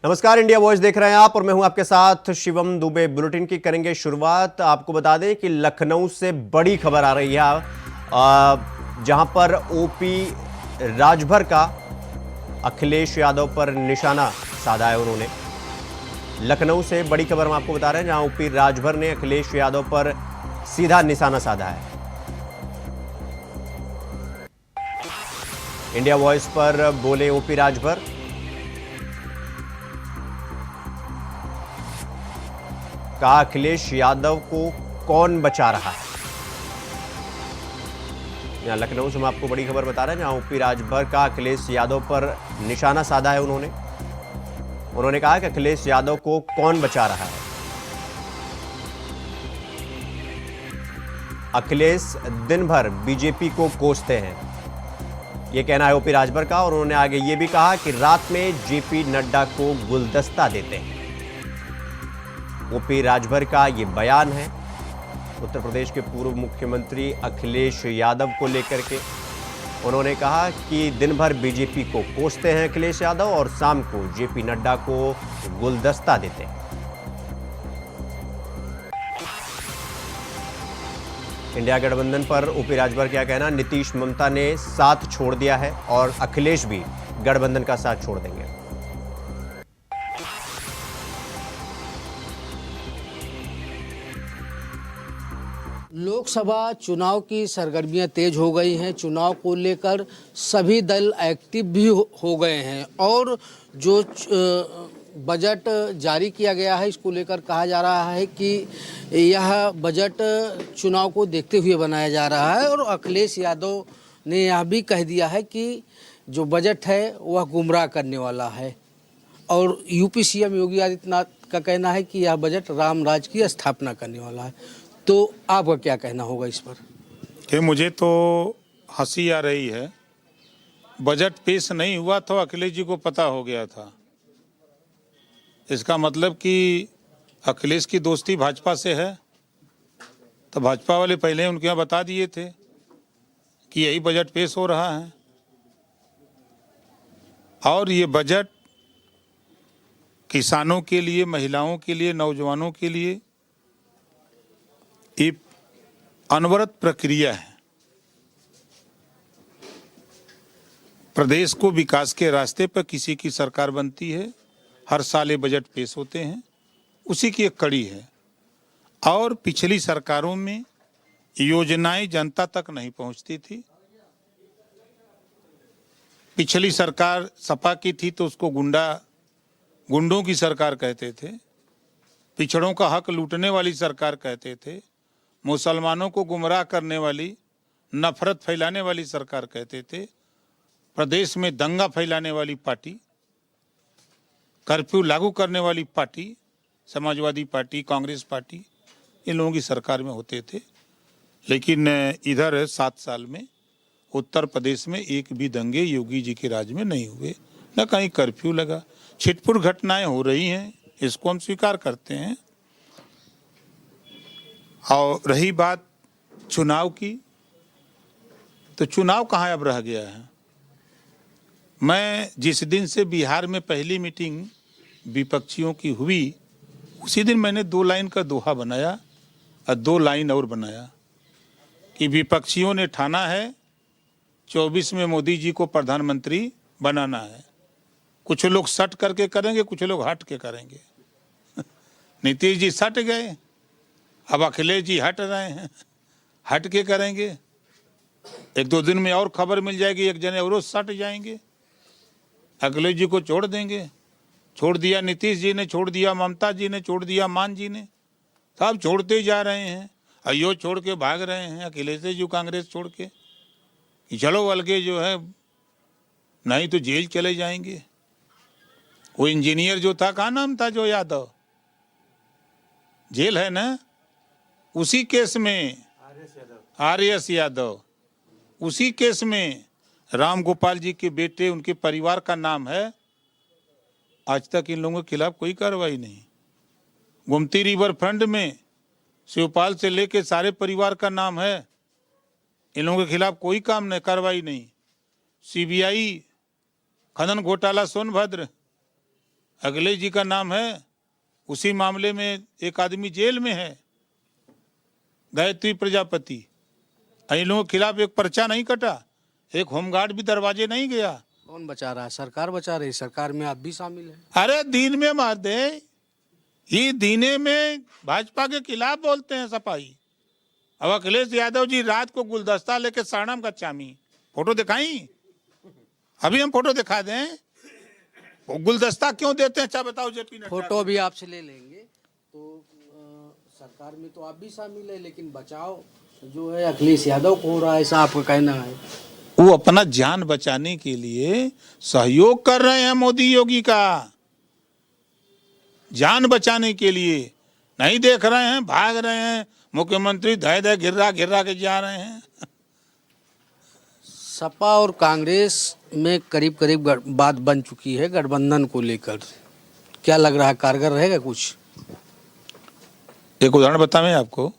नमस्कार, India voice देख रहे हैं आप और मैं हूं आपके साथ शिवम दुबे। बुलेटिन की करेंगे शुरुआत। आपको बता दें कि लखनऊ से बड़ी खबर आ रही है, जहां पर ओपी राजभर का अखिलेश यादव पर निशाना साधा है उन्होंने। लखनऊ से बड़ी खबर हम आपको बता रहे हैं, जहां ओपी राजभर ने अखिलेश यादव पर सीधा निशाना साधा है। इंडिया वॉइस पर बोले ओपी राजभर, कहा अखिलेश यादव को कौन बचा रहा है। यहां लखनऊ से हम आपको बड़ी खबर बता रहे हैं, जहां ओपी राजभर का अखिलेश यादव पर निशाना साधा है उन्होंने कहा कि अखिलेश यादव को कौन बचा रहा है। अखिलेश दिन भर बीजेपी को कोसते हैं, यह कहना है ओपी राजभर का। और उन्होंने आगे यह भी कहा कि रात में जेपी नड्डा को गुलदस्ता देते हैं। ओपी राजभर का यह बयान है उत्तर प्रदेश के पूर्व मुख्यमंत्री अखिलेश यादव को लेकर के। उन्होंने कहा कि दिन भर बीजेपी को कोसते हैं अखिलेश यादव और शाम को जेपी नड्डा को गुलदस्ता देते हैं। इंडिया गठबंधन पर ओपी राजभर क्या कहना, नीतीश ममता ने साथ छोड़ दिया है और अखिलेश भी गठबंधन का साथ छोड़ देंगे। लोकसभा चुनाव की सरगर्मियां तेज हो गई हैं। चुनाव को लेकर सभी दल एक्टिव भी हो गए हैं और जो बजट जारी किया गया है, इसको लेकर कहा जा रहा है कि यह बजट चुनाव को देखते हुए बनाया जा रहा है। और अखिलेश यादव ने यह भी कह दिया है कि जो बजट है वह गुमराह करने वाला है। और यूपी सीएम योगी आदित्यनाथ का कहना है कि यह बजट राम राज की स्थापना करने वाला है। तो आपका क्या कहना होगा इस पर? कि मुझे तो हंसी आ रही है। बजट पेश नहीं हुआ तो अखिलेश जी को पता हो गया था। इसका मतलब कि अखिलेश की दोस्ती भाजपा से है, तो भाजपा वाले पहले उनके यहाँ बता दिए थे कि यही बजट पेश हो रहा है। और ये बजट किसानों के लिए, महिलाओं के लिए, नौजवानों के लिए एक अनवरत प्रक्रिया है। प्रदेश को विकास के रास्ते पर किसी की सरकार बनती है, हर साल ये बजट पेश होते हैं, उसी की एक कड़ी है। और पिछली सरकारों में योजनाएं जनता तक नहीं पहुंचती थी। पिछली सरकार सपा की थी तो उसको गुंडों की सरकार कहते थे, पिछड़ों का हक लूटने वाली सरकार कहते थे, मुसलमानों को गुमराह करने वाली, नफरत फैलाने वाली सरकार कहते थे, प्रदेश में दंगा फैलाने वाली पार्टी, कर्फ्यू लागू करने वाली party, Samajwadi party, Congress party, इन लोगों की सरकार में होते थे। लेकिन इधर 7 साल में उत्तर प्रदेश में एक भी दंगे योगी जी के राज में नहीं हुए, न कहीं कर्फ्यू लगा। छिटपुट घटनाएं हो रही हैं, इसको हम स्वीकार करते हैं। और रही बात चुनाव की, तो चुनाव कहाँ अब रह गया है। मैं जिस दिन से बिहार में पहली मीटिंग विपक्षियों की हुई, उसी दिन मैंने 2 लाइन का दोहा बनाया और 2 लाइन और बनाया कि विपक्षियों ने ठाना है 24 में मोदी जी को प्रधानमंत्री बनाना है। कुछ लोग सट करके करेंगे, कुछ लोग हट के करेंगे। नीतीश जी सट गए, अब अखिलेश जी हट रहे हैं, हट के करेंगे। 1-2 दिन में और खबर मिल जाएगी, एक जने और सट जाएंगे, अखिलेश जी को छोड़ देंगे। छोड़ दिया नीतीश जी ने, छोड़ दिया ममता जी ने, छोड़ दिया मान जी ने, सब छोड़ते ही जा रहे हैं। अयो छोड़ के भाग रहे हैं अखिलेश जी कांग्रेस छोड़ के कि चलो अलगे जो है, नहीं तो जेल चले जाएंगे। वो इंजीनियर जो था, कहाँ नाम था, जो यादव, जेल है ना, उसी केस में आर.एस. यादव, उसी केस में राम गोपाल जी के बेटे, उनके परिवार का नाम है। आज तक इन लोगों के खिलाफ कोई कार्रवाई नहीं। गोमती रिवर फ्रंट में शिवपाल से लेके सारे परिवार का नाम है, इन लोगों के खिलाफ कोई काम नहीं, कार्रवाई नहीं। सीबीआई खनन घोटाला सोनभद्र, अखिलेश जी का नाम है, उसी मामले में एक आदमी जेल में है, गायत्री प्रजापति। इन लोगों के खिलाफ एक पर्चा नहीं कटा, एक होमगार्ड भी दरवाजे नहीं गया। कौन बचा रहा है? सरकार बचा रही है। सरकार में आप भी शामिल हैं। अरे दीन में मार दे, ये दीने में भाजपा के खिलाफ बोलते हैं सपाही। अब अखिलेश यादव जी रात को गुलदस्ता लेके सारणम का चामी फोटो दिखाई, अभी हम फोटो दिखा दें। वो गुलदस्ता क्यों देते हैं, अच्छा बताओ जेपी नड्डा। फोटो भी आपसे ले लेंगे। तो सरकार में तो आप भी शामिल है, लेकिन बचाव जो है अखिलेश यादव को हो रहा है, ऐसा आपका कहना है? वो अपना जान बचाने के लिए सहयोग कर रहे हैं मोदी योगी का, जान बचाने के लिए। नहीं देख रहे हैं, भाग रहे हैं मुख्यमंत्री, धय धय गिर्रा गिर्रा के जा रहे हैं। सपा और कांग्रेस में करीब करीब बात बन चुकी है गठबंधन को लेकर। क्या लग रहा है, कारगर रहेगा कुछ? एक उदाहरण बताएं आपको,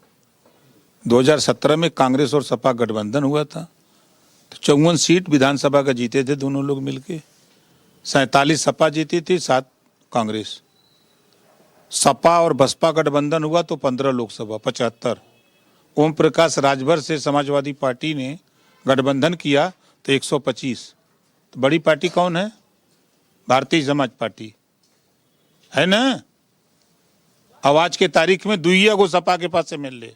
2017 में कांग्रेस और सपा गठबंधन हुआ था, तो 54 सीट विधानसभा का जीते थे दोनों लोग मिलके। 47 सपा जीती थी, 7 कांग्रेस। सपा और बसपा गठबंधन हुआ तो 15 लोकसभा, 75। ओम प्रकाश राजभर से समाजवादी पार्टी ने गठबंधन किया तो 125। तो बड़ी पार्टी कौन है? भारतीय समाज पार्टी है ना। अब आज के तारीख में दुइया गो सपा के पास से मिल ले,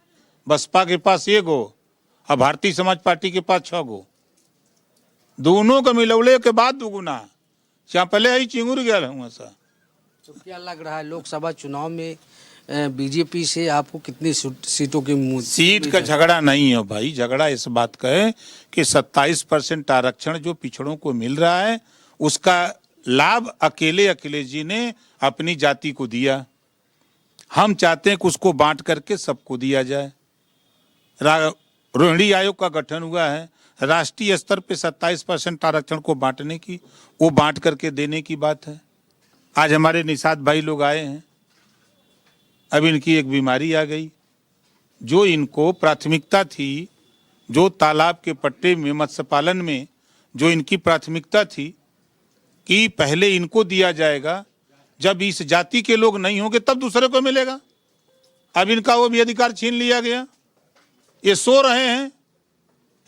बसपा के पास 1 गो, अब भारतीय समाज पार्टी के पास 6 गो। दोनों को मिलौले के बाद दुगुना पहले ही चिंगुर गया हूँ सा। तो क्या लग रहा है लोकसभा चुनाव में बीजेपी से आपको कितनी सीटों की सीट का झगड़ा नहीं है भाई, झगड़ा इस बात का है कि 27% आरक्षण जो पिछड़ों को मिल रहा है, उसका लाभ अकेले अखिलेश जी ने अपनी जाति को दिया। हम चाहते हैं कि उसको बांट करके सबको दिया जाए। रोहिणी आयोग का गठन हुआ है, राष्ट्रीय स्तर पे 27% आरक्षण को बांटने की, वो बांट करके देने की बात है। आज हमारे निषाद भाई लोग आए हैं, अब इनकी एक बीमारी आ गई। जो इनको प्राथमिकता थी, जो तालाब के पट्टे में मत्स्य पालन में जो इनकी प्राथमिकता थी कि पहले इनको दिया जाएगा, जब इस जाति के लोग नहीं होंगे तब दूसरे को मिलेगा, अब इनका वो भी अधिकार छीन लिया गया। ये सो रहे हैं,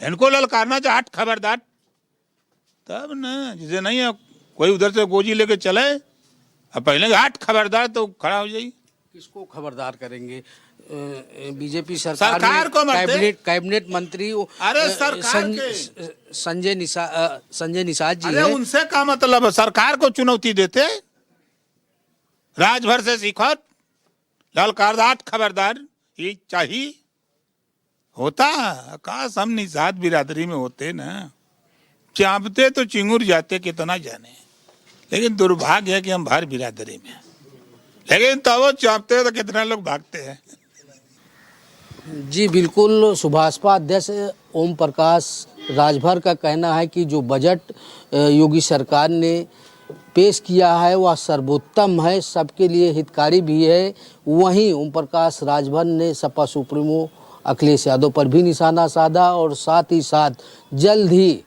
इनको ललकारना चाहत खबरदार, तब ना जिसे नहीं है कोई उधर से गोजी लेके चले, अब पहले हाथ खबरदार तो खड़ा हो जाइए। किसको खबरदार करेंगे? बीजेपी सरकार को कैबिनेट मंत्री अरे सरकार संजय निषाद जी अरे है। उनसे क्या मतलब है? सरकार को चुनौती देते, राजभर से सीखो, ललकारदार खबरदार ये चाहिए होता। काश हम निषाद बिरादरी में होते ना, चापते तो चिंगुर जाते कितना जाने, लेकिन दुर्भाग्य है कि हम भार बिरादरी में, लेकिन तब वो चापते तो कितना लोग भागते हैं। जी बिल्कुल। सुभाषपा अध्यक्ष ओम प्रकाश राजभर का कहना है कि जो बजट योगी सरकार ने पेश किया है वह सर्वोत्तम है, सबके लिए हितकारी भी है। वहीं ओम प्रकाश राजभर ने सपा सुप्रीमो अखिलेश यादव पर भी निशाना साधा और साथ ही साथ जल्द ही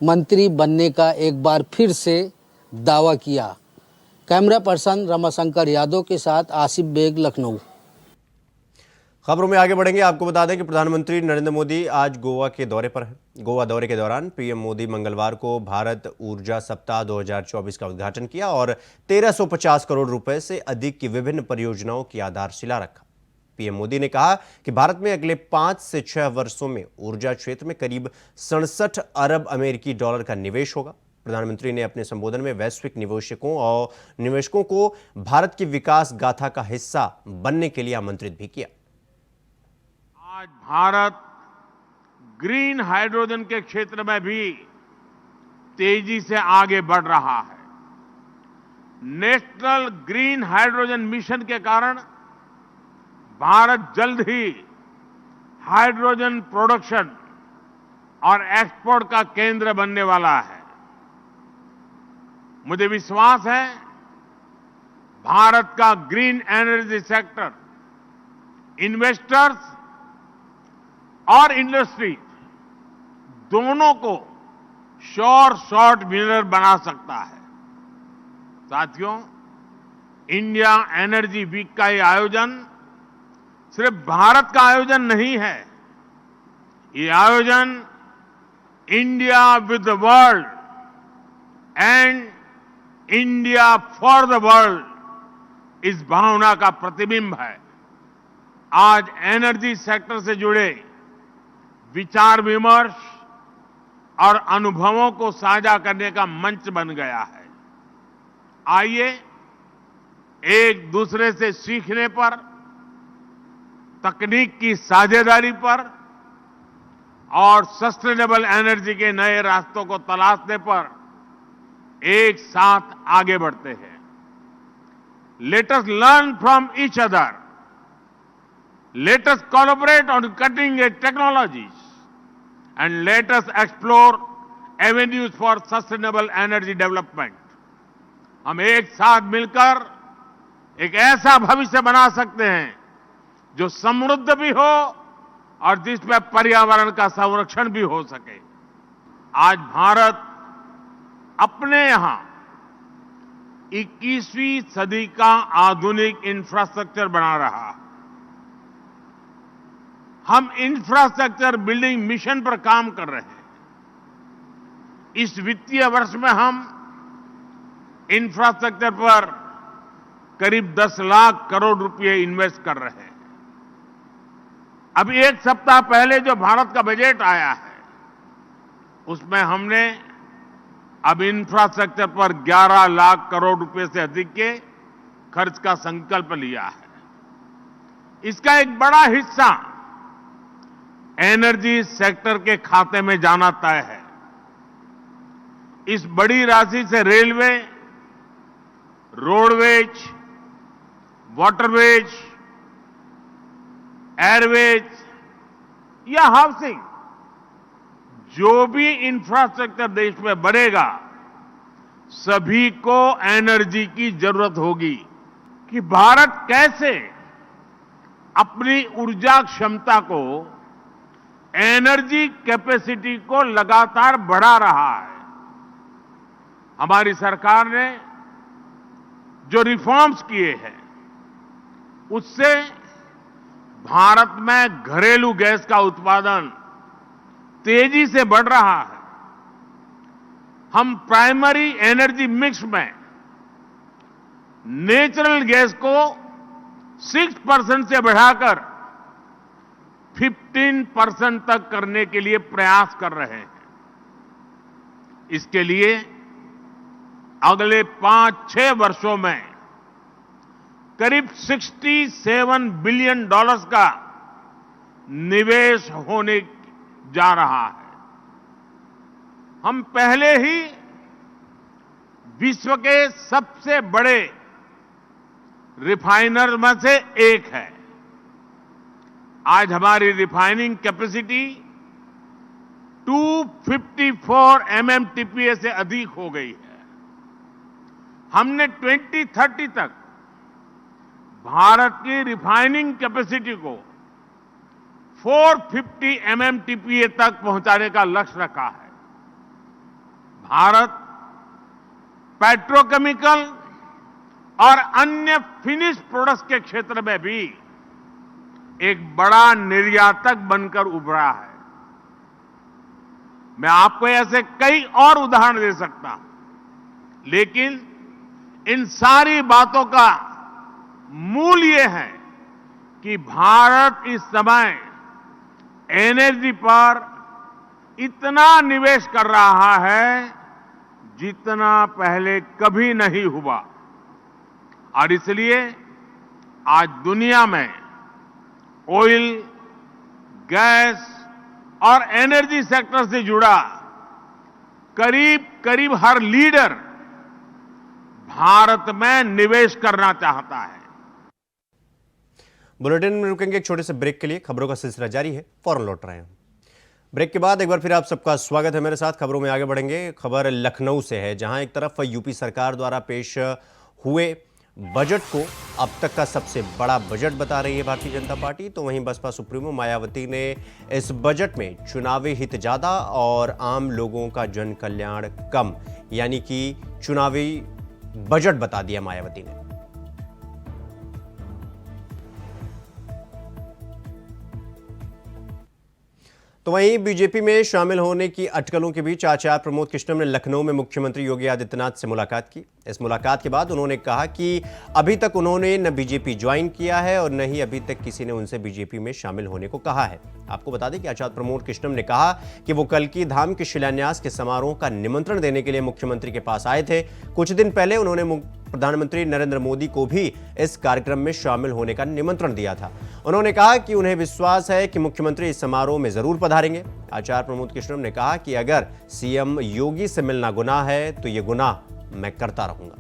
मंत्री बनने का एक बार फिर से दावा किया। कैमरा पर्सन रमाशंकर यादव के साथ आसिफ बेग, लखनऊ। खबरों में आगे बढ़ेंगे। आपको बता दें कि प्रधानमंत्री नरेंद्र मोदी आज गोवा के दौरे पर हैं। गोवा दौरे के दौरान पीएम मोदी मंगलवार को भारत ऊर्जा सप्ताह 2024 का उद्घाटन किया और 1350 करोड़ रुपए से अधिक की विभिन्न परियोजनाओं की आधारशिला रखा। पीएम मोदी ने कहा कि भारत में अगले 5 से 6 वर्षों में ऊर्जा क्षेत्र में करीब 67 अरब अमेरिकी डॉलर का निवेश होगा। प्रधानमंत्री ने अपने संबोधन में वैश्विक निवेशकों को भारत की विकास गाथा का हिस्सा बनने के लिए आमंत्रित भी किया। आज भारत ग्रीन हाइड्रोजन के क्षेत्र में भी तेजी से आगे बढ़ रहा है। नेशनल ग्रीन हाइड्रोजन मिशन के कारण भारत जल्द ही हाइड्रोजन प्रोडक्शन और एक्सपोर्ट का केंद्र बनने वाला है। मुझे विश्वास है भारत का ग्रीन एनर्जी सेक्टर इन्वेस्टर्स और इंडस्ट्री दोनों को श्योर शॉर्ट विनर बना सकता है। साथियों, इंडिया एनर्जी वीक का ये आयोजन सिर्फ भारत का आयोजन नहीं है, ये आयोजन India with the world and India for the world इस भावना का प्रतिबिंब है। आज एनर्जी सेक्टर से जुड़े विचार विमर्श और अनुभवों को साझा करने का मंच बन गया है। आइए एक दूसरे से सीखने पर, तकनीक की साझेदारी पर और सस्टेनेबल एनर्जी के नए रास्तों को तलाशने पर एक साथ आगे बढ़ते हैं। Let us learn from each other, let us collaborate on cutting edge technologies and let us explore avenues for sustainable energy development. हम एक साथ मिलकर एक ऐसा भविष्य बना सकते हैं जो समृद्ध भी हो और जिसमें पर्यावरण का संरक्षण भी हो सके। आज भारत अपने यहां 21वीं सदी का आधुनिक इंफ्रास्ट्रक्चर बना रहा है। हम इंफ्रास्ट्रक्चर बिल्डिंग मिशन पर काम कर रहे हैं। इस वित्तीय वर्ष में हम इंफ्रास्ट्रक्चर पर करीब 10 लाख करोड़ रुपए इन्वेस्ट कर रहे हैं। अभी एक सप्ताह पहले जो भारत का बजट आया है, उसमें हमने अब इंफ्रास्ट्रक्चर पर 11 लाख करोड़ रुपए से अधिक के खर्च का संकल्प लिया है। इसका एक बड़ा हिस्सा एनर्जी सेक्टर के खाते में जाना तय है। इस बड़ी राशि से रेलवे, रोडवेज, वाटरवेज, एयरवेज या हाउसिंग, जो भी इंफ्रास्ट्रक्चर देश में बनेगा, सभी को एनर्जी की जरूरत होगी। कि भारत कैसे अपनी ऊर्जा क्षमता को, एनर्जी कैपेसिटी को लगातार बढ़ा रहा है। हमारी सरकार ने जो रिफॉर्म्स किए हैं, उससे भारत में घरेलू गैस का उत्पादन तेजी से बढ़ रहा है। हम प्राइमरी एनर्जी मिक्स में नेचुरल गैस को 6% से बढ़ाकर 15% तक करने के लिए प्रयास कर रहे हैं। इसके लिए अगले 5-6 वर्षों में करीब $67 बिलियन का निवेश होने जा रहा है। हम पहले ही विश्व के सबसे बड़े रिफाइनर में से एक है। आज हमारी रिफाइनिंग कैपेसिटी 254 MMTPA से अधिक हो गई है। हमने 2030 तक भारत की रिफाइनिंग कैपेसिटी को 450 MMTPA तक पहुंचाने का लक्ष्य रखा है। भारत पेट्रोकेमिकल और अन्य फिनिश प्रोडक्ट्स के क्षेत्र में भी एक बड़ा निर्यातक बनकर उभरा है। मैं आपको ऐसे कई और उदाहरण दे सकता हूं, लेकिन इन सारी बातों का मूल ये है कि भारत इस समय एनर्जी पर इतना निवेश कर रहा है जितना पहले कभी नहीं हुआ। और इसलिए आज दुनिया में ऑयल, गैस और एनर्जी सेक्टर से जुड़ा करीब करीब हर लीडर भारत में निवेश करना चाहता है। बुलेटिन में रुकेंगे एक छोटे से ब्रेक के लिए। खबरों का सिलसिला जारी है, फौरन लौट रहे हैं। ब्रेक के बाद एक बार फिर आप सबका स्वागत है मेरे साथ। खबरों में आगे बढ़ेंगे। खबर लखनऊ से है, जहां एक तरफ यूपी सरकार द्वारा पेश हुए बजट को अब तक का सबसे बड़ा बजट बता रही है भारतीय जनता पार्टी, तो वहीं बसपा सुप्रीमो मायावती ने इस बजट में चुनावी हित ज्यादा और आम लोगों का जन कल्याण कम, यानी कि चुनावी बजट बता दिया मायावती ने। तो वहीं बीजेपी में शामिल होने की अटकलों के बीच आचार्य प्रमोद कृष्णम ने लखनऊ में मुख्यमंत्री योगी आदित्यनाथ से मुलाकात की। इस मुलाकात के बाद उन्होंने कहा कि अभी तक उन्होंने न बीजेपी ज्वाइन किया है और न ही अभी तक किसी ने उनसे बीजेपी में शामिल होने को कहा है। आपको बता दें कि आचार्य प्रमोद कृष्णम ने कहा कि वो कल्की धाम के शिलान्यास के समारोह का निमंत्रण देने के लिए मुख्यमंत्री के पास आए थे। कुछ दिन पहले उन्होंने प्रधानमंत्री नरेंद्र मोदी को भी इस कार्यक्रम में शामिल होने का निमंत्रण दिया था। उन्होंने कहा कि उन्हें विश्वास है कि मुख्यमंत्री इस समारोह में जरूर पधारेंगे। आचार्य प्रमोद कृष्णम ने कहा कि अगर सीएम योगी से मिलना गुनाह है तो ये गुनाह मैं करता रहूंगा।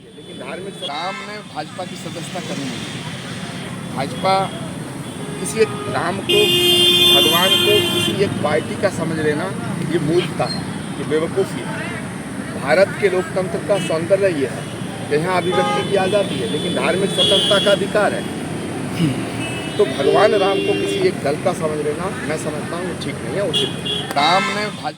लेकिन धार्मिक राम ने भाजपा की सदस्यता करनी है। भाजपा किसी एक राम को, भगवान को किसी एक पार्टी का समझ लेना ये मूर्खता है, ये बेवकूफ़ी है। भारत के लोकतंत्र का सौंदर्य ये है कि यहाँ अभिव्यक्ति की आज़ादी है, लेकिन धार्मिक स्वतंत्रता का अधिकार है। तो भगवान राम को किसी एक दल का समझ लेना मैं समझता हूँ ठीक नहीं है, उचित नहीं। राम ने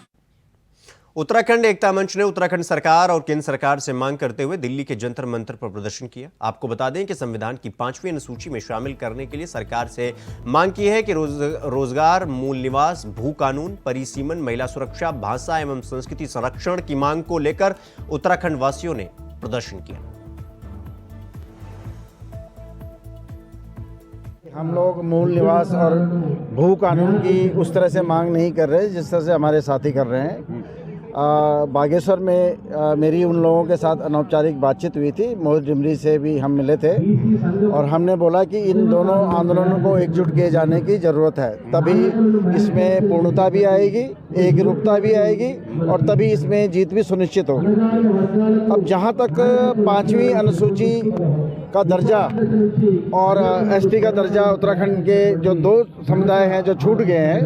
उत्तराखंड एकता मंच ने उत्तराखंड सरकार और केंद्र सरकार से मांग करते हुए दिल्ली के जंतर मंतर पर प्रदर्शन किया। आपको बता दें कि संविधान की 5वीं अनुसूची में शामिल करने के लिए सरकार से मांग की है कि रोजगार, मूल निवास, भू कानून, परिसीमन, महिला सुरक्षा, भाषा एवं संस्कृति संरक्षण की मांग को लेकर उत्तराखंड वासियों ने प्रदर्शन किया। हम लोग मूल निवास और भू कानून की उस तरह से मांग नहीं कर रहे जिस तरह से हमारे साथी कर रहे हैं। बागेश्वर में मेरी उन लोगों के साथ अनौपचारिक बातचीत हुई थी। मोहित डिमरी से भी हम मिले थे और हमने बोला कि इन दोनों आंदोलनों को एकजुट किए जाने की ज़रूरत है, तभी इसमें पूर्णता भी आएगी, एकरूपता भी आएगी और तभी इसमें जीत भी सुनिश्चित होगी। अब जहाँ तक 5वीं अनुसूची का दर्जा और एसटी का दर्जा उत्तराखंड के जो 2 समुदाय हैं जो छूट गए हैं,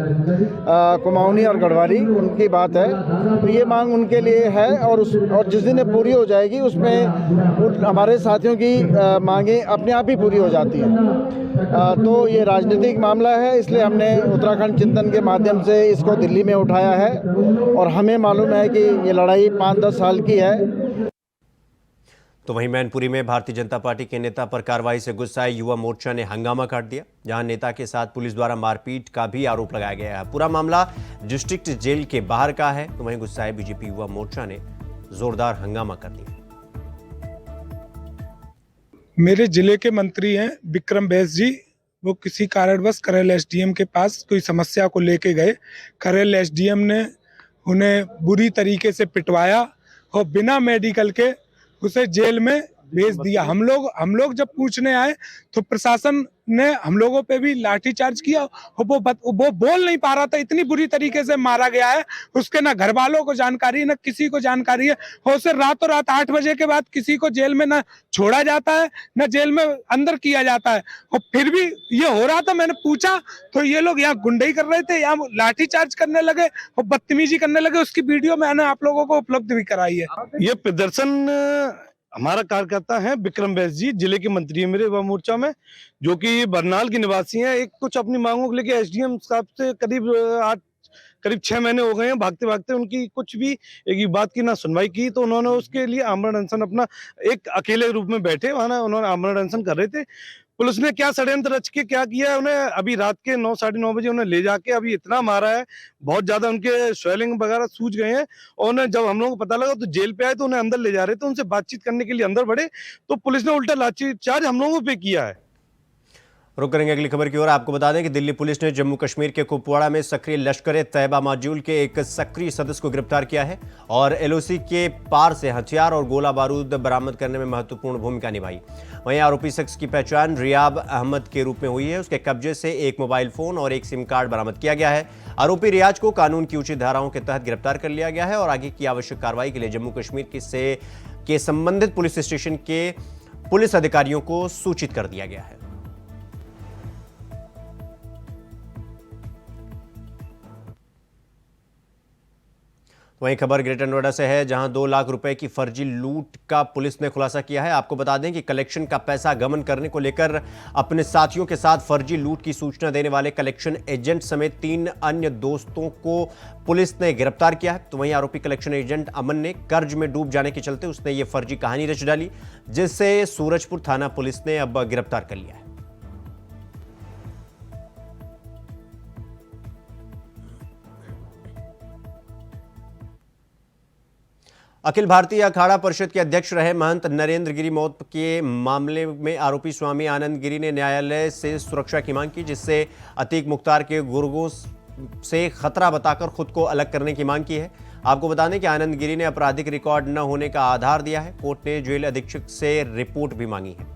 कुमाऊनी और गढ़वाली, उनकी बात है, तो ये मांग उनके लिए है और जिस दिन ये पूरी हो जाएगी उसमें हमारे साथियों की मांगें अपने आप ही पूरी हो जाती हैं। तो ये राजनीतिक मामला है, इसलिए हमने उत्तराखंड चिंतन के माध्यम से इसको दिल्ली में उठाया है और हमें मालूम है कि ये लड़ाई 5-10 साल की है। तो वहीं मैनपुरी में भारतीय जनता पार्टी के नेता पर कार्रवाई से गुस्साए युवा मोर्चा ने हंगामा काट दिया, जहां नेता के साथ पुलिस द्वारा मारपीट का भी आरोप लगाया गया है। पूरा मामला डिस्ट्रिक्ट जेल के बाहर का है। तो वहीं गुस्साए बीजेपी युवा मोर्चा ने जोरदार हंगामा कर दिया। मेरे जिले के मंत्री हैं विक्रम बैस जी, वो किसी कारणवश करेल एसडीएम के पास कोई समस्या को लेके गए। करेल एसडीएम ने उन्हें बुरी तरीके से पिटवाया और बिना मेडिकल के उसे जेल में भेज दिया। हम लोग जब पूछने आए तो प्रशासन ने हम लोगों पे भी लाठीचार्ज किया और वो बोल नहीं पा रहा था, इतनी बुरी तरीके से मारा गया है। उसके ना घर वालों को जानकारी, ना किसी को जानकारी है। और उसे रातों रात 8 बजे के बाद किसी को जेल में ना छोड़ा जाता है, ना जेल में अंदर किया जाता है। और फिर भी ये हो रहा था। मैंने पूछा तो ये लोग यहाँ गुंडई कर रहे थे, यहाँ लाठीचार्ज करने लगे और बदतमीजी करने लगे। उसकी वीडियो मैंने आप लोगों को उपलब्ध भी कराई है। ये प्रदर्शन हमारा कार्यकर्ता है विक्रम बैस जी, जिले के मंत्री है मेरे युवा मोर्चा में, जो कि बरनाल के निवासी हैं। एक कुछ अपनी मांगों को लेके एसडीएम साहब से करीब 6 महीने हो गए हैं भागते भागते, उनकी कुछ भी एक बात की ना सुनवाई की। तो उन्होंने उसके लिए आमरण अनशन अपना एक अकेले रूप में बैठे वहां उन्होंने आमरण अनशन कर रहे थे। पुलिस ने क्या षड्यंत्र रच के क्या किया है, उन्हें अभी रात के 9 साढ़े 9 बजे उन्हें ले जाके अभी इतना मारा है, बहुत ज्यादा उनके स्वेलिंग वगैरह सूज गए हैं। और उन्हें जब हम लोगों को पता लगा तो जेल पे आए तो उन्हें अंदर ले जा रहे थे, उनसे बातचीत करने के लिए अंदर बढ़े तो पुलिस ने उल्टा लाठीचार्ज हम लोगों पे किया है। रुक करेंगे अगली खबर की ओर। आपको बता दें कि दिल्ली पुलिस ने जम्मू कश्मीर के कुपवाड़ा में सक्रिय लश्कर-ए-तैयबा मॉड्यूल के एक सक्रिय सदस्य को गिरफ्तार किया है और एलओसी के पार से हथियार और गोला बारूद बरामद करने में महत्वपूर्ण भूमिका निभाई। वहीं आरोपी शख्स की पहचान रियाब अहमद के रूप में हुई है। उसके कब्जे से एक मोबाइल फोन और एक सिम कार्ड बरामद किया गया है। आरोपी रियाज को कानून की उचित धाराओं के तहत गिरफ्तार कर लिया गया है और आगे की आवश्यक कार्रवाई के लिए जम्मू कश्मीर के संबंधित पुलिस स्टेशन के पुलिस अधिकारियों को सूचित कर दिया गया है। वहीं खबर ग्रेटर नोएडा से है, जहां 2 लाख रुपए की फर्जी लूट का पुलिस ने खुलासा किया है। आपको बता दें कि कलेक्शन का पैसा गबन करने को लेकर अपने साथियों के साथ फर्जी लूट की सूचना देने वाले कलेक्शन एजेंट समेत 3 अन्य दोस्तों को पुलिस ने गिरफ्तार किया है। तो वहीं आरोपी कलेक्शन एजेंट अमन ने कर्ज में डूब जाने के चलते उसने ये फर्जी कहानी रच डाली, जिससे सूरजपुर थाना पुलिस ने अब गिरफ्तार कर लिया है। अखिल भारतीय अखाड़ा परिषद के अध्यक्ष रहे महंत नरेंद्र गिरी मौत के मामले में आरोपी स्वामी आनंद गिरी ने न्यायालय से सुरक्षा की मांग की, जिससे अतीक मुख्तार के गुर्गों से खतरा बताकर खुद को अलग करने की मांग की है। आपको बता दें कि आनंद गिरी ने आपराधिक रिकॉर्ड न होने का आधार दिया है। कोर्ट ने जेल अधीक्षक से रिपोर्ट भी मांगी है।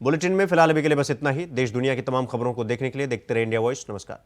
बुलेटिन में फिलहाल अभी के लिए बस इतना ही। देश दुनिया की तमाम खबरों को देखने के लिए देखते रहिए इंडिया वॉइस। नमस्कार।